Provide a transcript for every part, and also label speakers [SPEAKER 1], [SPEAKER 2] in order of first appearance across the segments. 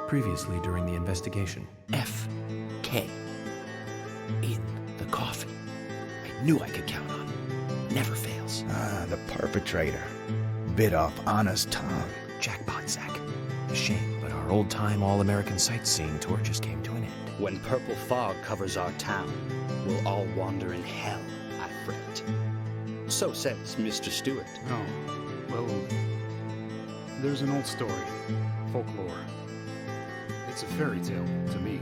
[SPEAKER 1] previously during the investigation.
[SPEAKER 2] F.K. in the coffin. I knew I could count on him. Never fails.
[SPEAKER 3] The perpetrator. Bit off Anna's tongue.
[SPEAKER 1] Jackpot, Zach. Shame, but our old-time all-American sightseeing tour just came to an end.
[SPEAKER 2] When purple fog covers our town, we'll all wander in hell, I fret. So says Mr. Stewart.
[SPEAKER 4] Oh, well, there's an old story, folklore. It's a fairy tale to me.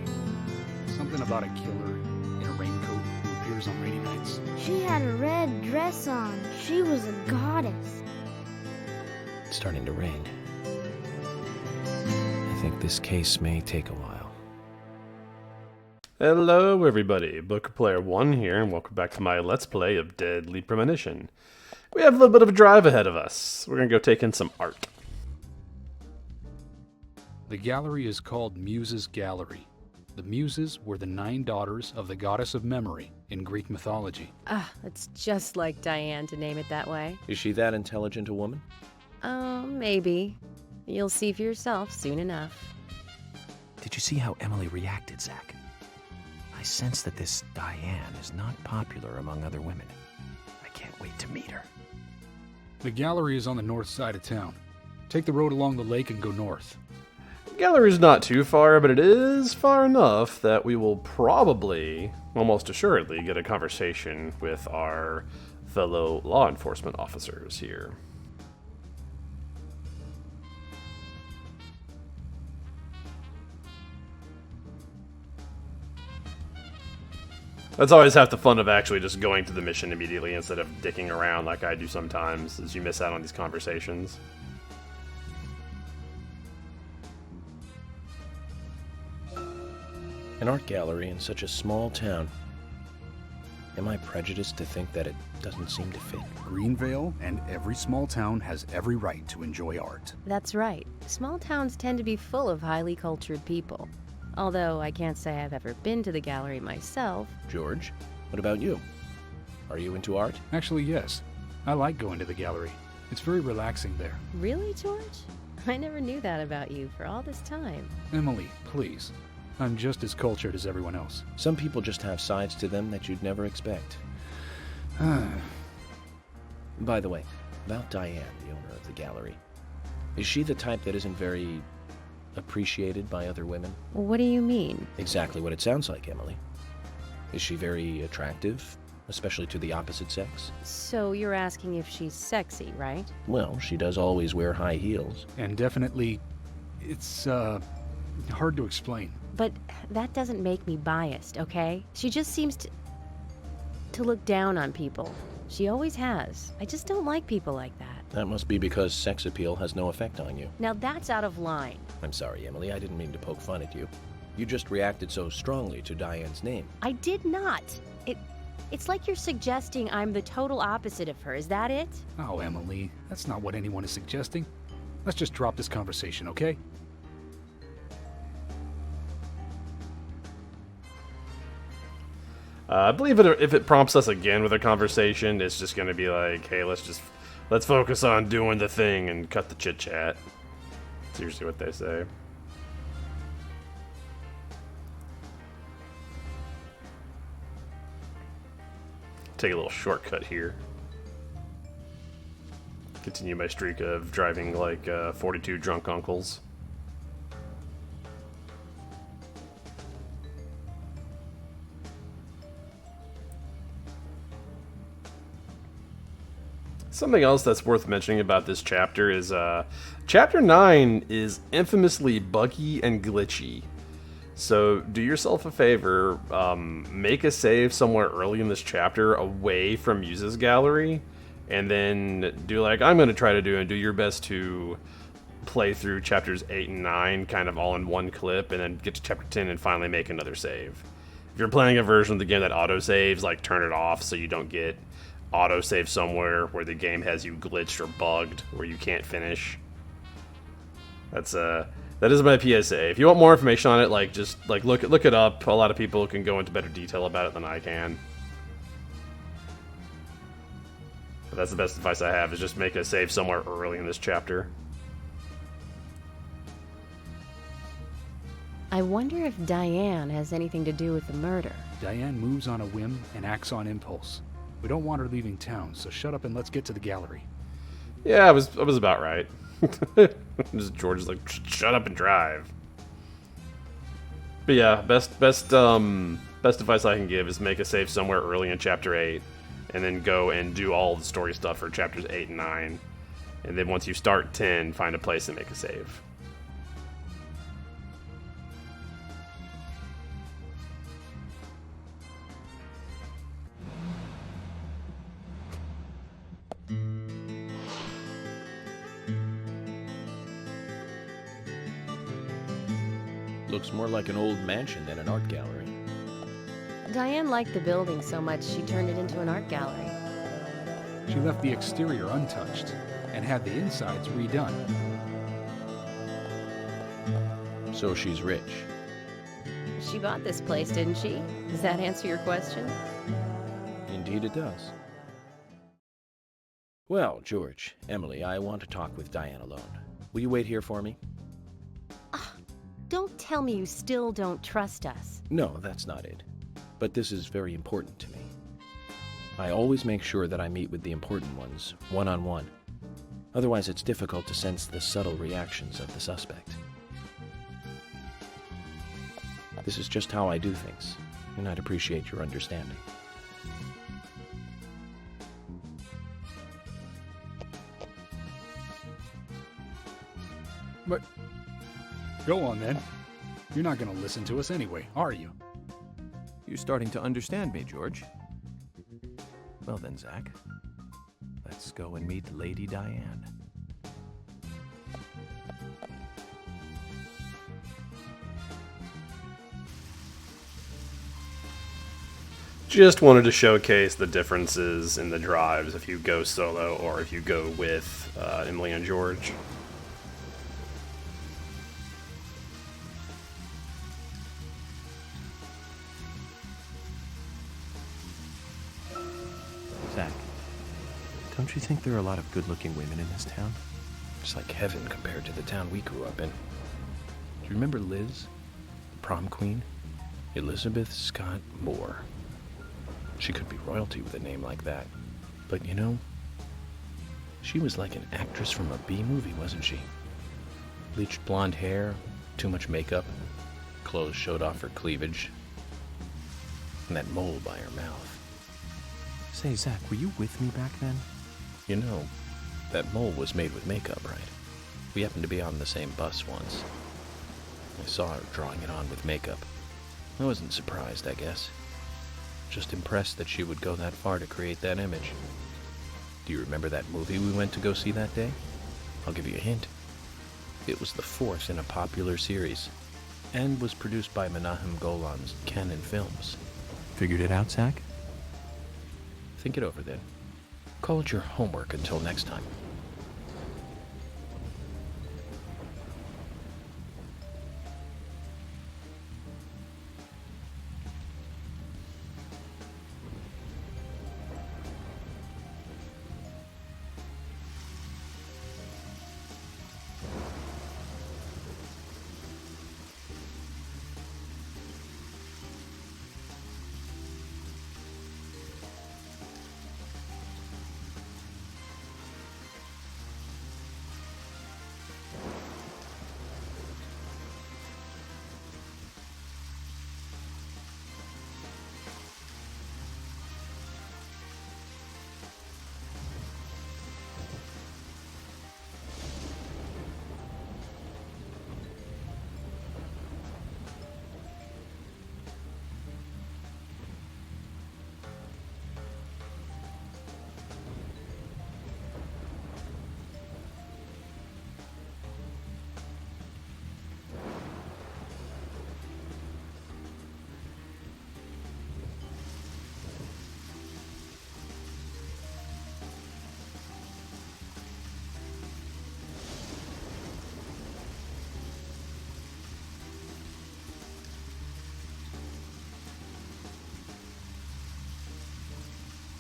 [SPEAKER 4] Something about a killer in a raincoat who appears on rainy nights.
[SPEAKER 5] She had a red dress on. She was a goddess.
[SPEAKER 1] It's starting to rain. I think this case may take a while.
[SPEAKER 6] Hello everybody, Booker Player 1 here, and welcome back to my Let's Play of Deadly Premonition. We have a little bit of a drive ahead of us. We're going to go take in some art.
[SPEAKER 4] The gallery is called Muses Gallery. The Muses were the 9 daughters of the goddess of memory in Greek mythology.
[SPEAKER 7] It's just like Diane to name it that way.
[SPEAKER 1] Is she that intelligent a woman?
[SPEAKER 7] Maybe. You'll see for yourself soon enough.
[SPEAKER 1] Did you see how Emily reacted, Zach? I sense that this Diane is not popular among other women. I can't wait to meet her.
[SPEAKER 4] The gallery is on the north side of town. Take the road along the lake and go north.
[SPEAKER 6] The gallery's not too far, but it is far enough that we will probably, almost assuredly, get a conversation with our fellow law enforcement officers here. That's always half the fun of actually just going to the mission immediately instead of dicking around like I do sometimes, is you miss out on these conversations.
[SPEAKER 1] An art gallery in such a small town. Am I prejudiced to think that it doesn't seem to fit?
[SPEAKER 4] Greenvale and every small town has every right to enjoy art.
[SPEAKER 7] That's right. Small towns tend to be full of highly cultured people. Although I can't say I've ever been to the gallery myself.
[SPEAKER 1] George, what about you? Are you into art?
[SPEAKER 4] Actually, yes. I like going to the gallery. It's very relaxing there.
[SPEAKER 7] Really, George? I never knew that about you for all this time.
[SPEAKER 4] Emily, please. I'm just as cultured as everyone else.
[SPEAKER 1] Some people just have sides to them that you'd never expect. By the way, about Diane, the owner of the gallery. Is she the type that isn't very appreciated by other women?
[SPEAKER 7] What do you mean?
[SPEAKER 1] Exactly what it sounds like, Emily. Is she very attractive, especially to the opposite sex?
[SPEAKER 7] So you're asking if she's sexy, right?
[SPEAKER 1] Well, she does always wear high heels.
[SPEAKER 4] And definitely, it's, hard to explain.
[SPEAKER 7] But that doesn't make me biased, okay? She just seems to look down on people. She always has. I just don't like people like that.
[SPEAKER 1] That must be because sex appeal has no effect on you.
[SPEAKER 7] Now that's out of line.
[SPEAKER 1] I'm sorry, Emily. I didn't mean to poke fun at you. You just reacted so strongly to Diane's name.
[SPEAKER 7] I did not. It's like you're suggesting I'm the total opposite of her. Is that it?
[SPEAKER 4] Oh, Emily, that's not what anyone is suggesting. Let's just drop this conversation, okay?
[SPEAKER 6] I believe if it prompts us again with a conversation, it's just going to be like, hey, let's focus on doing the thing and cut the chit chat. That's usually what they say. Take a little shortcut here. Continue my streak of driving like 42 drunk uncles. Something else that's worth mentioning about this chapter is Chapter 9 is infamously buggy and glitchy. So do yourself a favor, make a save somewhere early in this chapter away from Muses Gallery, and then do like I'm going to try to do and do your best to play through chapters 8 and 9 kind of all in one clip, and then get to chapter 10 and finally make another save. If you're playing a version of the game that autosaves, like turn it off so you don't get autosave somewhere where the game has you glitched or bugged where you can't finish. That is my PSA. If you want more information on it, like just like look it up. A lot of people can go into better detail about it than I can. But that's the best advice I have, is just make a save somewhere early in this chapter.
[SPEAKER 7] I wonder if Diane has anything to do with the murder.
[SPEAKER 4] Diane moves on a whim and acts on impulse. We don't want her leaving town, so shut up and let's get to the gallery.
[SPEAKER 6] Yeah, I was about right. George is like, shut up and drive. But yeah, best advice I can give is make a save somewhere early in chapter 8, and then go and do all the story stuff for chapters 8 and 9. And then once you start 10, find a place to make a save.
[SPEAKER 1] Looks more like an old mansion than an art gallery.
[SPEAKER 7] Diane liked the building so much she turned it into an art gallery.
[SPEAKER 4] She left the exterior untouched and had the insides redone.
[SPEAKER 1] So she's rich.
[SPEAKER 7] She bought this place, didn't she? Does that answer your question?
[SPEAKER 1] Indeed it does. Well, George, Emily, I want to talk with Diane alone. Will you wait here for me?
[SPEAKER 7] Don't tell me you still don't trust us.
[SPEAKER 1] No, that's not it. But this is very important to me. I always make sure that I meet with the important ones, one-on-one. Otherwise, it's difficult to sense the subtle reactions of the suspect. This is just how I do things, and I'd appreciate your understanding.
[SPEAKER 4] But go on then. You're not going to listen to us anyway, are you?
[SPEAKER 8] You're starting to understand me, George. Well then, Zach, let's go and meet Lady Diane.
[SPEAKER 6] Just wanted to showcase the differences in the drives if you go solo or if you go with Emily and George.
[SPEAKER 8] Zach, don't you think there are a lot of good-looking women in this town?
[SPEAKER 1] It's like heaven compared to the town we grew up in. Do you remember Liz, the prom queen? Elizabeth Scott Moore. She could be royalty with a name like that. But you know, she was like an actress from a B-movie, wasn't she? Bleached blonde hair, too much makeup, clothes showed off her cleavage, and that mole by her mouth.
[SPEAKER 8] Say, Zach, were you with me back then?
[SPEAKER 1] You know, that mole was made with makeup, right? We happened to be on the same bus once. I saw her drawing it on with makeup. I wasn't surprised, I guess. Just impressed that she would go that far to create that image. Do you remember that movie we went to go see that day? I'll give you a hint. It was the fourth in a popular series, and was produced by Menahem Golan's Canon Films.
[SPEAKER 8] Figured it out, Zach?
[SPEAKER 1] Think it over then. Call it your homework until next time.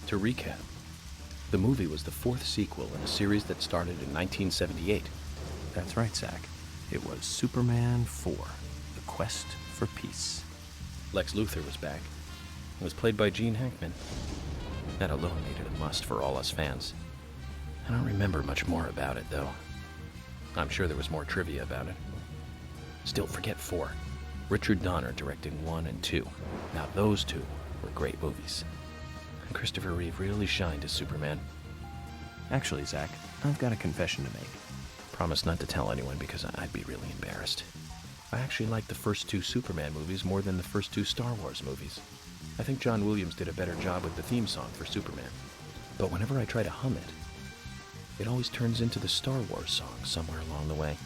[SPEAKER 1] To recap, the movie was the fourth sequel in a series that started in 1978.
[SPEAKER 8] That's right, Zach. It was Superman 4, The quest for peace.
[SPEAKER 1] Lex Luthor was back. It was played by Gene Hackman. That alone made it a must for all us fans. I don't remember much more about it, though. I'm sure there was more trivia about it. Still, forget 4. Richard Donner directing 1 and 2. Now those two were great movies. And Christopher Reeve really shined as Superman.
[SPEAKER 8] Actually, Zach, I've got a confession to make.
[SPEAKER 1] Promise not to tell anyone because I'd be really embarrassed. I actually like the first 2 Superman movies more than the first 2 Star Wars movies. I think John Williams did a better job with the theme song for Superman. But whenever I try to hum it, it always turns into the Star Wars song somewhere along the way.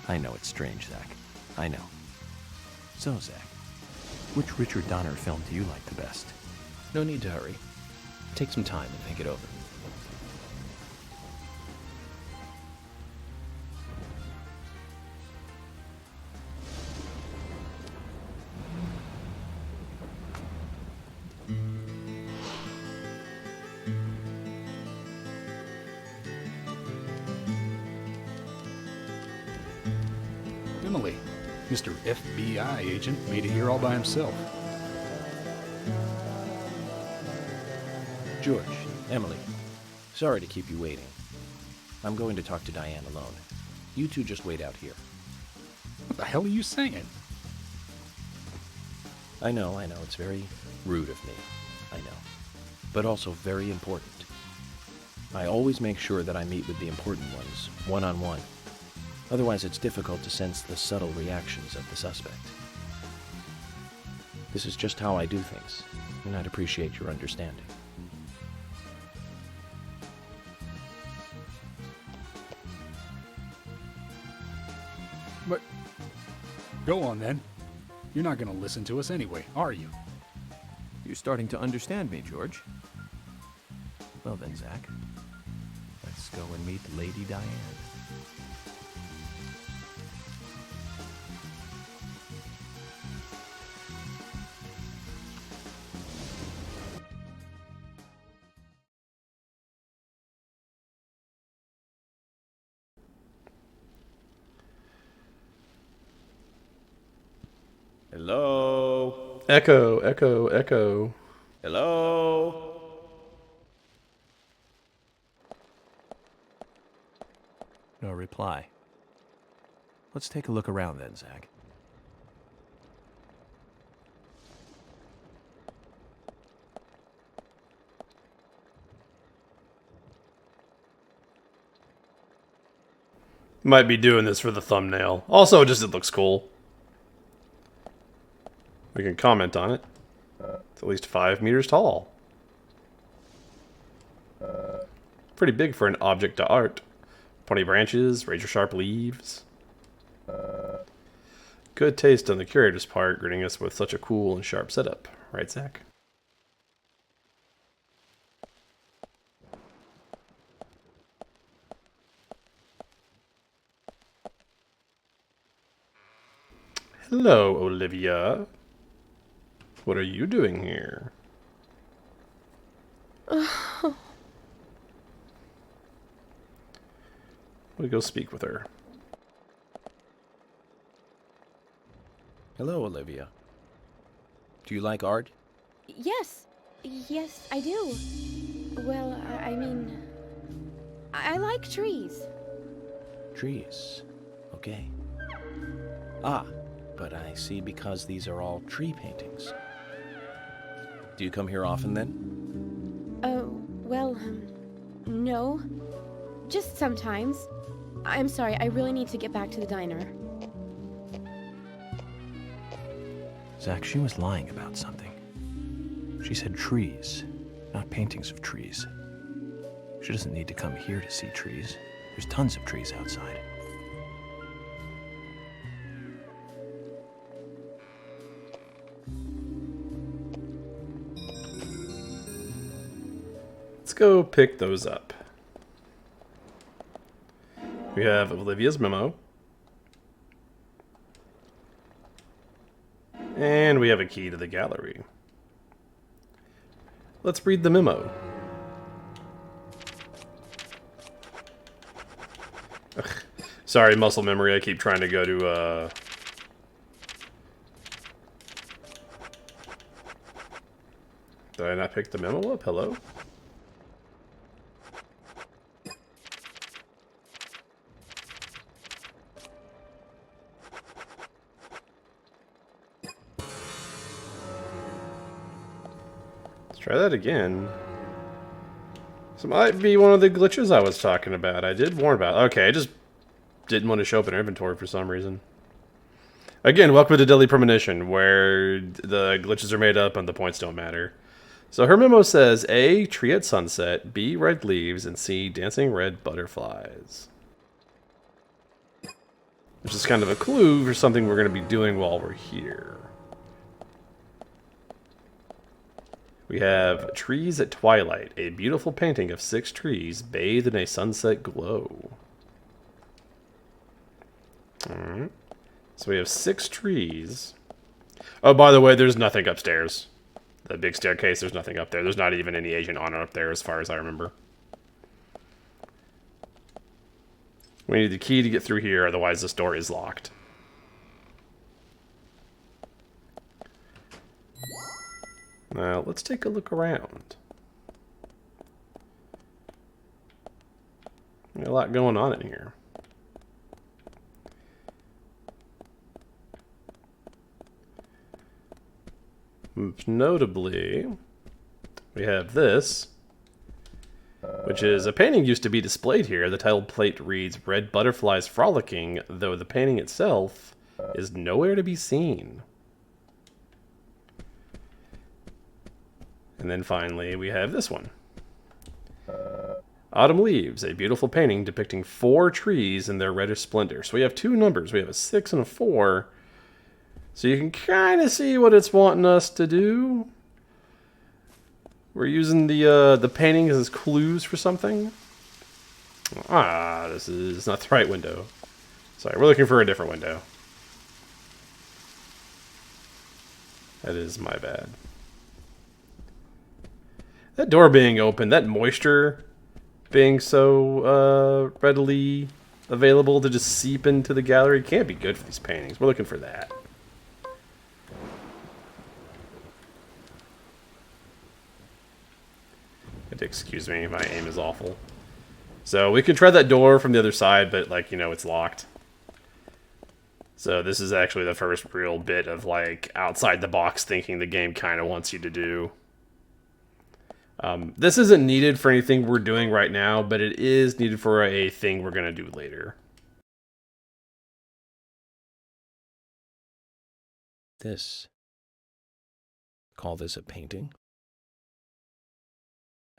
[SPEAKER 8] I know it's strange, Zach. I know. So, Zach, which Richard Donner film do you like the best?
[SPEAKER 1] No need to hurry. Take some time and think it over.
[SPEAKER 4] Emily, Mr. FBI agent, made it here all by himself.
[SPEAKER 8] George, Emily, sorry to keep you waiting. I'm going to talk to Diane alone. You two just wait out here.
[SPEAKER 4] What the hell are you saying?
[SPEAKER 8] I know, it's very rude of me. I know. But also very important. I always make sure that I meet with the important ones, one-on-one. Otherwise, it's difficult to sense the subtle reactions of the suspect. This is just how I do things, and I'd appreciate your understanding.
[SPEAKER 4] But go on then. You're not going to listen to us anyway, are you?
[SPEAKER 8] You're starting to understand me, George. Well then, Zach, let's go and meet Lady Diane.
[SPEAKER 3] Hello?
[SPEAKER 6] Echo, echo, echo.
[SPEAKER 3] Hello?
[SPEAKER 8] No reply. Let's take a look around then, Zach.
[SPEAKER 6] Might be doing this for the thumbnail. Also, just it looks cool. We can comment on it. It's at least 5 meters tall. Pretty big for an object to art. Pointy branches, razor-sharp leaves. Good taste on the curator's part, greeting us with such a cool and sharp setup. Right, Zach? Hello, Olivia. What are you doing here? We'll go speak with her.
[SPEAKER 3] Hello, Olivia. Do you like art?
[SPEAKER 7] Yes. Yes, I do. Well, I mean, I like trees.
[SPEAKER 3] Trees. Okay. Ah, but I see because these are all tree paintings. Do you come here often then?
[SPEAKER 7] Oh, well, no. Just sometimes. I'm sorry, I really need to get back to the diner.
[SPEAKER 8] Zach, she was lying about something. She said trees, not paintings of trees. She doesn't need to come here to see trees. There's tons of trees outside.
[SPEAKER 6] Let's go pick those up. We have Olivia's memo. And we have a key to the gallery. Let's read the memo. Ugh. Sorry, muscle memory. I keep trying to go to Did I not pick the memo up? Hello? Let's try that again. This might be one of the glitches I was talking about. I did warn about it. Okay, I just didn't want to show up in inventory for some reason. Again, welcome to Deadly Premonition, where the glitches are made up and the points don't matter. So her memo says, A, tree at sunset, B, red leaves, and C, dancing red butterflies. Which is kind of a clue for something we're going to be doing while we're here. We have trees at twilight, a beautiful painting of 6 trees bathed in a sunset glow. Alright. So we have 6 trees. Oh, by the way, there's nothing upstairs. The big staircase, there's nothing up there. There's not even any agent on up there as far as I remember. We need the key to get through here, otherwise this door is locked. Now, let's take a look around. Got a lot going on in here. Notably, we have this, which is a painting used to be displayed here. The title plate reads, "Red Butterflies Frolicking," though the painting itself is nowhere to be seen. And then finally, we have this one. Autumn Leaves, a beautiful painting depicting 4 trees in their reddish splendor. So we have 2 numbers. We have a 6 and a 4. So you can kind of see what it's wanting us to do. We're using the paintings as clues for something. Ah, this is not the right window. Sorry, we're looking for a different window. That is my bad. That door being open, that moisture being so readily available to just seep into the gallery can't be good for these paintings. We're looking for that. Excuse me, my aim is awful. So we can try that door from the other side, but like, you know, it's locked. So this is actually the first real bit of like outside the box thinking the game kind of wants you to do. This isn't needed for anything we're doing right now, but it is needed for a thing we're going to do later.
[SPEAKER 8] This. Call this a painting?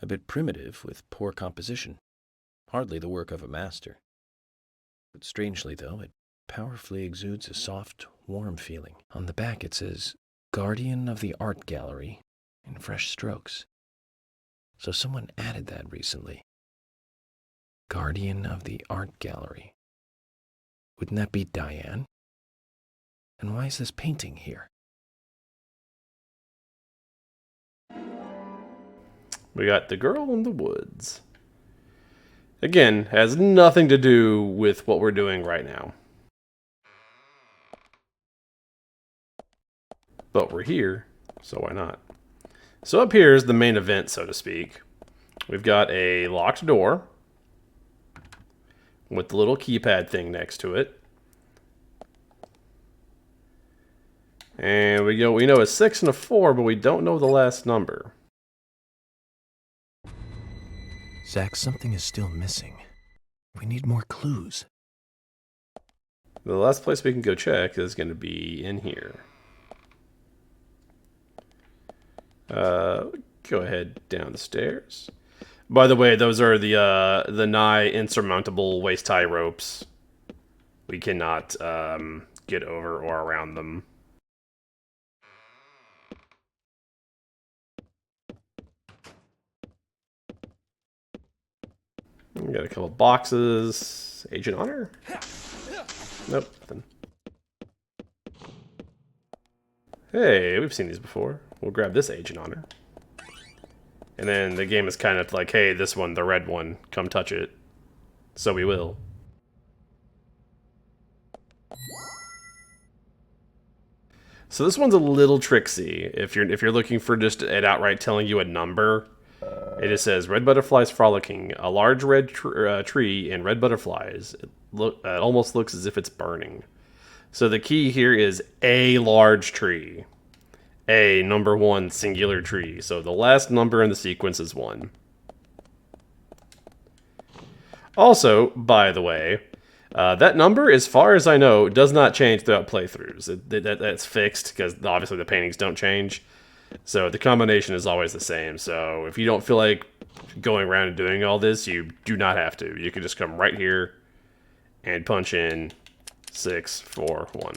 [SPEAKER 8] A bit primitive, with poor composition. Hardly the work of a master. But strangely, though, it powerfully exudes a soft, warm feeling. On the back it says, "Guardian of the Art Gallery," in fresh strokes. So someone added that recently. Guardian of the Art Gallery. Wouldn't that be Diane? And why is this painting here?
[SPEAKER 6] We got The Girl in the Woods. Again, has nothing to do with what we're doing right now. But we're here, so why not? So up here is the main event, so to speak. We've got a locked door with the little keypad thing next to it. And we know a 6 and a 4, but we don't know the last number.
[SPEAKER 8] Zach, something is still missing. We need more clues.
[SPEAKER 6] The last place we can go check is going to be in here. Go ahead down the stairs. By the way, those are the nigh insurmountable waist high ropes. We cannot get over or around them. We got a couple boxes. Agent Honor? Nope, nothing. Hey, we've seen these before. We'll grab this Agent Honor. And then the game is kind of like, hey, this one, the red one, come touch it. So we will. So this one's a little tricksy. If you're looking for just it outright telling you a number, it just says red butterflies frolicking, a large red tree and red butterflies. It almost looks as if it's burning. So the key here is a large tree. A, number 1, singular tree. So the last number in the sequence is 1. Also, by the way, that number, as far as I know, does not change throughout playthroughs. That's fixed, because obviously the paintings don't change. So the combination is always the same. So if you don't feel like going around and doing all this, you do not have to. You can just come right here and punch in 6, 4, 1.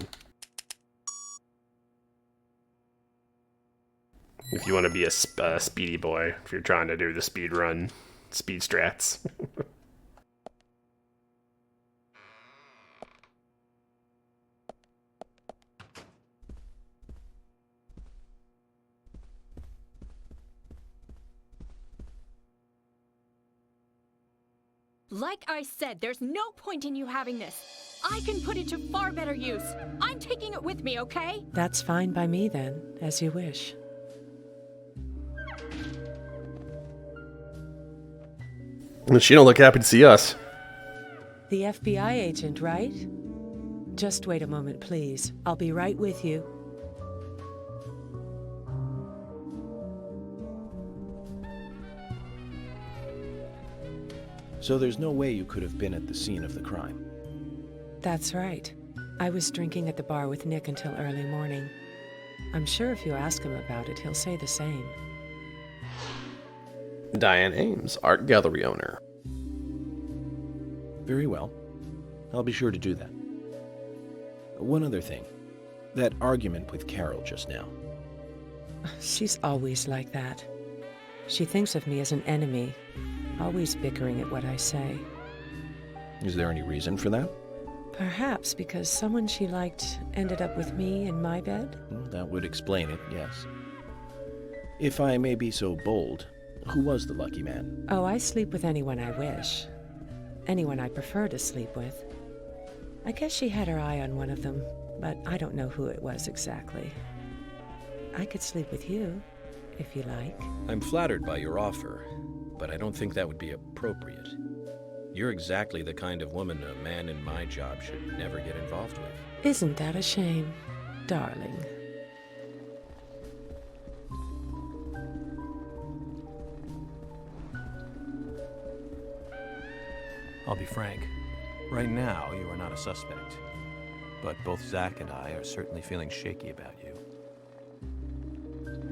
[SPEAKER 6] If you want to be a speedy boy, if you're trying to do the speed run, speed strats.
[SPEAKER 9] Like I said, there's no point in you having this. I can put it to far better use. I'm taking it with me, okay?
[SPEAKER 10] That's fine by me then, as you wish.
[SPEAKER 6] She don't look happy to see us.
[SPEAKER 10] The FBI agent, right? Just wait a moment, please. I'll be right with you.
[SPEAKER 8] So there's no way you could have been at the scene of the crime.
[SPEAKER 10] That's right. I was drinking at the bar with Nick until early morning. I'm sure if you ask him about it, he'll say the same.
[SPEAKER 6] Diane Ames, art gallery owner.
[SPEAKER 8] Very well. I'll be sure to do that. One other thing. That argument with Carol just now.
[SPEAKER 10] She's always like that. She thinks of me as an enemy, always bickering at what I say.
[SPEAKER 8] Is there any reason for that?
[SPEAKER 10] Perhaps because someone she liked ended up with me in my bed?
[SPEAKER 8] Well, that would explain it, yes. If I may be so bold, who was the lucky man?
[SPEAKER 10] Oh, I sleep with anyone I wish. Anyone I prefer to sleep with. I guess she had her eye on one of them, but I don't know who it was exactly. I could sleep with you, if you like.
[SPEAKER 8] I'm flattered by your offer, but I don't think that would be appropriate. You're exactly the kind of woman a man in my job should never get involved with.
[SPEAKER 10] Isn't that a shame, darling?
[SPEAKER 3] I'll be frank. Right now, you are not a suspect. But both Zach and I are certainly feeling shaky about you.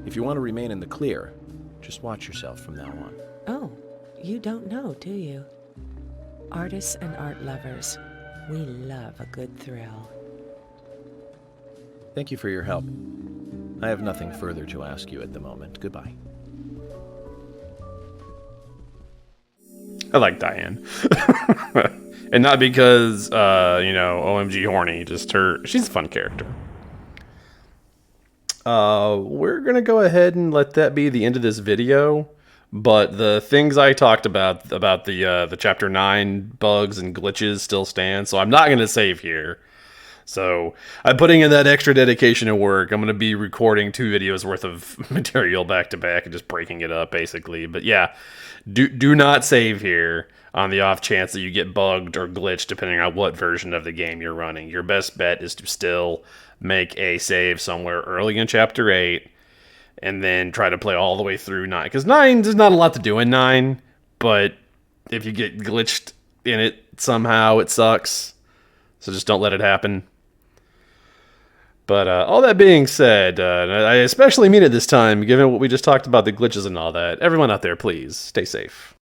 [SPEAKER 8] If you want to remain in the clear, just watch yourself from now on.
[SPEAKER 10] Oh, you don't know, do you? Artists and art lovers, we love a good thrill.
[SPEAKER 8] Thank you for your help. I have nothing further to ask you at the moment. Goodbye.
[SPEAKER 6] I like Diane. And not because, OMG horny, just she's a fun character. We're going to go ahead and let that be the end of this video. But the things I talked about the Chapter 9 bugs and glitches still stand. So I'm not going to save here. So I'm putting in that extra dedication and work. I'm going to be recording 2 videos worth of material back to back and just breaking it up, basically. But yeah, do not save here on the off chance that you get bugged or glitched, depending on what version of the game you're running. Your best bet is to still make a save somewhere early in Chapter 8 and then try to play all the way through 9. Because 9, there's not a lot to do in 9, but if you get glitched in it somehow, it sucks. So just don't let it happen. But all that being said, I especially mean it this time, given what we just talked about, the glitches and all that. Everyone out there, please, stay safe.